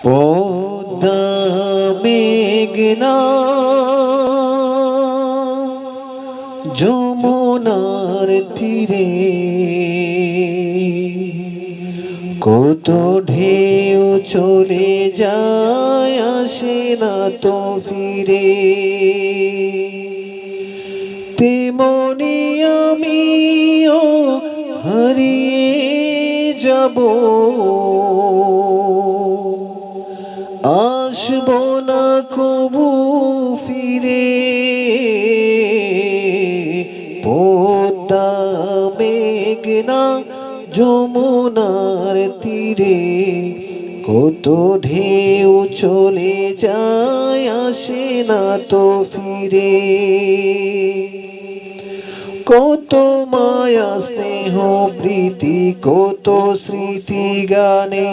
পদ্মা মেঘনা যমুনার তীরে কত ঢেউ চলে যায়, আসে না তো ফিরে। তেমনি আমিও হারিয়ে যাব, আসব না কবু ফিরে। পদ্মা মেঘনা যমুনার তীরে কত ঢেউ চলে যায়, আসে না তো ফিরে। কত মায়া স্নেহ প্রীতি, কত স্মৃতি গানে